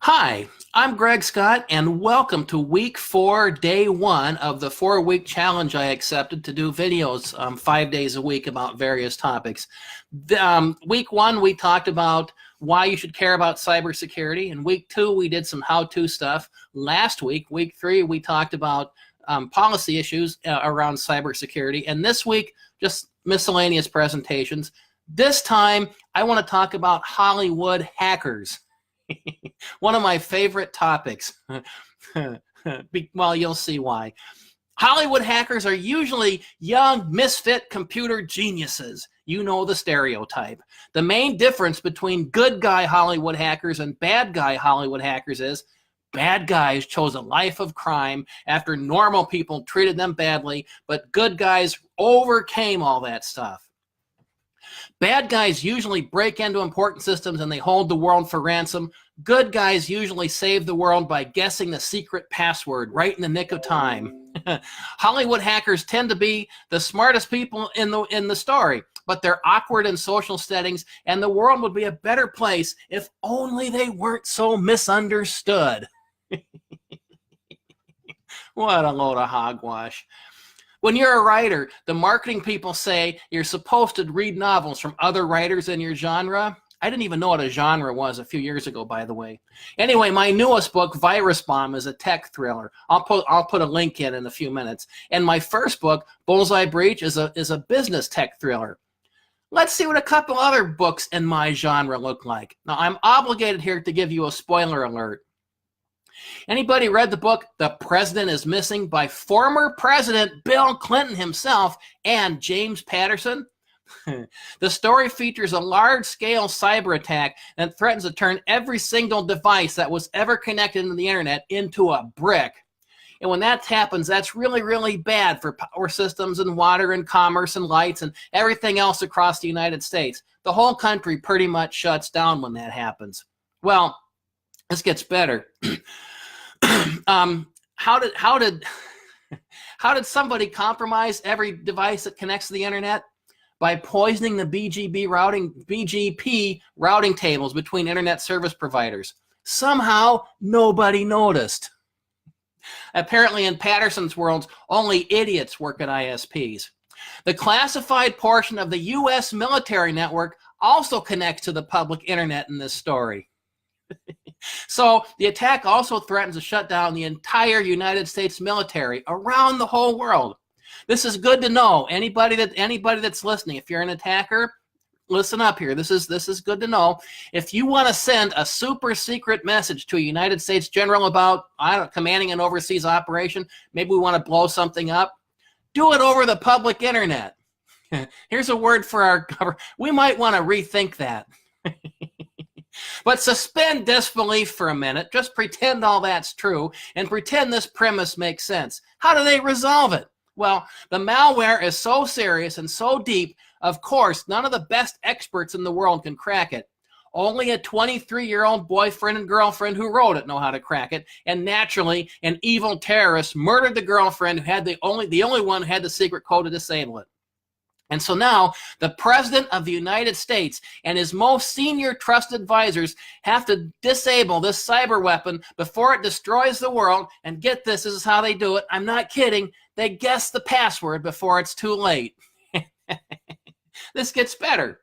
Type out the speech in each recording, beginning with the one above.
Hi, I'm Greg Scott, and welcome to week 4, day 1 of the 4-week challenge I accepted to do videos 5 days a week about various topics. Week 1, we talked about why you should care about cybersecurity. In week 2, we did some how-to stuff. Last week, week 3, we talked about policy issues around cybersecurity. And this week, just miscellaneous presentations. This time, I want to talk about Hollywood hackers. One of my favorite topics. Well, you'll see why. Hollywood hackers are usually young, misfit computer geniuses. You know the stereotype. The main difference between good guy Hollywood hackers and bad guy Hollywood hackers is bad guys chose a life of crime after normal people treated them badly, but good guys overcame all that stuff. Bad guys usually break into important systems and they hold the world for ransom. Good guys usually save the world by guessing the secret password right in the nick of time. Hollywood hackers tend to be the smartest people in the story, but they're awkward in social settings, and the world would be a better place if only they weren't so misunderstood. What a load of hogwash. When you're a writer, the marketing people say you're supposed to read novels from other writers in your genre. I didn't even know what a genre was a few years ago, by the way. Anyway, my newest book, Virus Bomb, is a tech thriller. I'll put a link in a few minutes. And my first book, Bullseye Breach, is a business tech thriller. Let's see what a couple other books in my genre look like. Now, I'm obligated here to give you a spoiler alert. Anybody read the book The President is Missing by former President Bill Clinton himself and James Patterson? The story features a large-scale cyber attack that threatens to turn every single device that was ever connected to the internet into a brick. And when that happens, that's really, really bad for power systems and water and commerce and lights and everything else across the United States. The whole country pretty much shuts down when that happens. Well, this gets better. How did somebody compromise every device that connects to the internet? By poisoning the BGP routing tables between internet service providers. Somehow, nobody noticed. Apparently, in Patterson's world, only idiots work at ISPs. The classified portion of the U.S. military network also connects to the public internet in this story. So the attack also threatens to shut down the entire United States military around the whole world. This is good to know. Anybody that's listening, if you're an attacker, listen up here. This is good to know. If you want to send a super secret message to a United States general about commanding an overseas operation, maybe we want to blow something up, do it over the public internet. Here's a word for our government. We might want to rethink that. But suspend disbelief for a minute. Just pretend all that's true and pretend this premise makes sense. How do they resolve it? Well, the malware is so serious and so deep, of course, none of the best experts in the world can crack it. Only a 23-year-old boyfriend and girlfriend who wrote it know how to crack it. And naturally, an evil terrorist murdered the girlfriend who had the only one who had the secret code to disable it. And so now the President of the United States and his most senior trusted advisors have to disable this cyber weapon before it destroys the world. And get this is how they do it. I'm not kidding. They guess the password before it's too late. This gets better.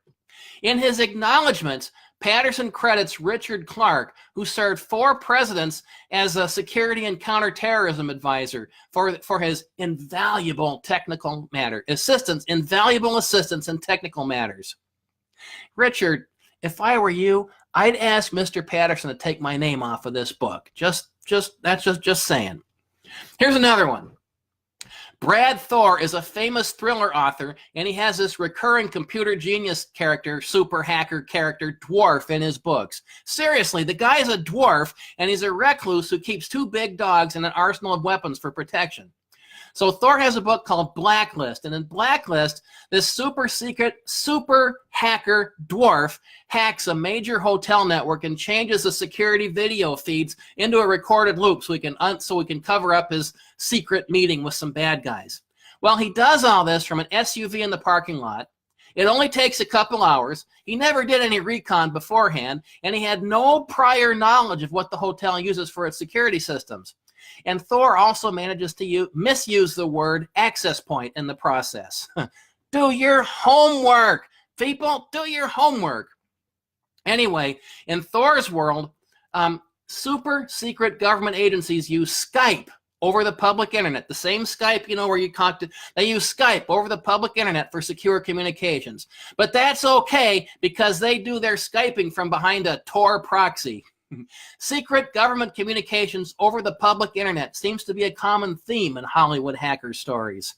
In his acknowledgments, Patterson credits Richard Clarke, who served 4 presidents as a security and counterterrorism advisor for his invaluable invaluable assistance in technical matters. Richard, if I were you, I'd ask Mr. Patterson to take my name off of this book. Just saying. Here's another one. Brad Thor is a famous thriller author, and he has this recurring computer genius character, super hacker character, dwarf, in his books. Seriously, the guy is a dwarf, and he's a recluse who keeps 2 big dogs and an arsenal of weapons for protection. So Thor has a book called Blacklist, and in Blacklist, this super secret, super hacker dwarf hacks a major hotel network and changes the security video feeds into a recorded loop so we can cover up his secret meeting with some bad guys. Well, he does all this from an SUV in the parking lot, It only takes a couple hours. He never did any recon beforehand, and he had no prior knowledge of what the hotel uses for its security systems. And Thor also manages to misuse the word access point in the process. Do your homework, people. Do your homework. Anyway, in Thor's world, super secret government agencies use Skype over the public internet. The same Skype, where you they use Skype over the public internet for secure communications. But that's okay because they do their Skyping from behind a Tor proxy. Secret government communications over the public internet seems to be a common theme in Hollywood hacker stories.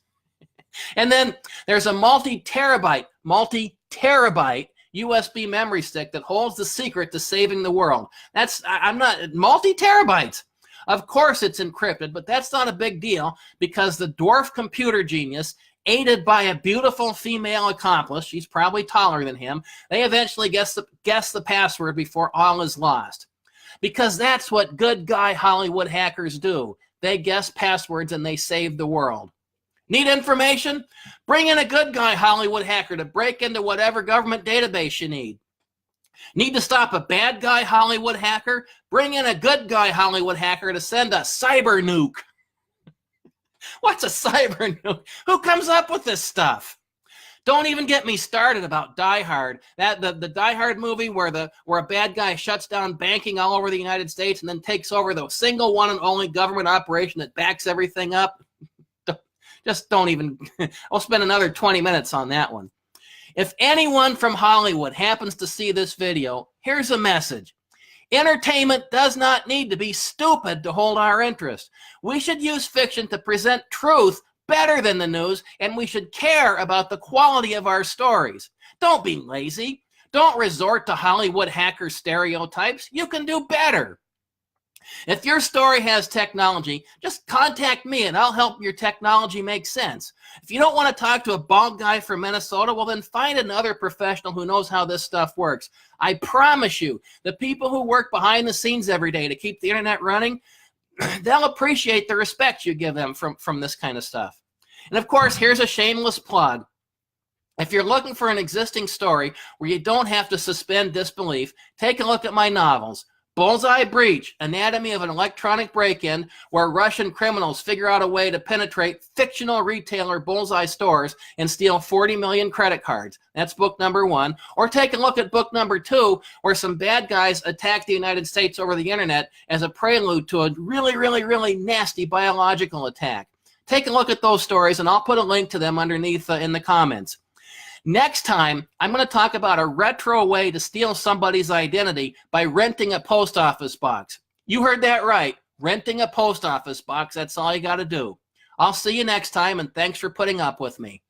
And then there's a multi-terabyte USB memory stick that holds the secret to saving the world. Multi-terabytes. Of course it's encrypted, but that's not a big deal because the dwarf computer genius, aided by a beautiful female accomplice, she's probably taller than him, they eventually guess the password before all is lost. Because that's what good guy Hollywood hackers do. They guess passwords and they save the world. Need information? Bring in a good guy Hollywood hacker to break into whatever government database you need. Need to stop a bad guy Hollywood hacker? Bring in a good guy Hollywood hacker to send a cyber nuke. What's a cyber nuke? Who comes up with this stuff? Don't even get me started about Die Hard. The Die Hard movie where a bad guy shuts down banking all over the United States and then takes over the single one and only government operation that backs everything up. Just don't even. I'll spend another 20 minutes on that one. If anyone from Hollywood happens to see this video, here's a message. Entertainment does not need to be stupid to hold our interest. We should use fiction to present truth better than the news, and we should care about the quality of our stories. Don't be lazy. Don't resort to Hollywood hacker stereotypes. You can do better. If your story has technology, just contact me and I'll help your technology make sense. If you don't want to talk to a bald guy from Minnesota, well then find another professional who knows how this stuff works. I promise you, the people who work behind the scenes every day to keep the internet running, they'll appreciate the respect you give them from this kind of stuff. And of course, here's a shameless plug. If you're looking for an existing story where you don't have to suspend disbelief, take a look at my novels. Bullseye Breach, Anatomy of an Electronic Break-In, where Russian criminals figure out a way to penetrate fictional retailer Bullseye stores and steal 40 million credit cards. That's book number 1. Or take a look at book number 2, where some bad guys attack the United States over the internet as a prelude to a really, really, really nasty biological attack. Take a look at those stories, and I'll put a link to them underneath in the comments. Next time, I'm going to talk about a retro way to steal somebody's identity by renting a post office box. You heard that right. Renting a post office box, that's all you got to do. I'll see you next time, and thanks for putting up with me.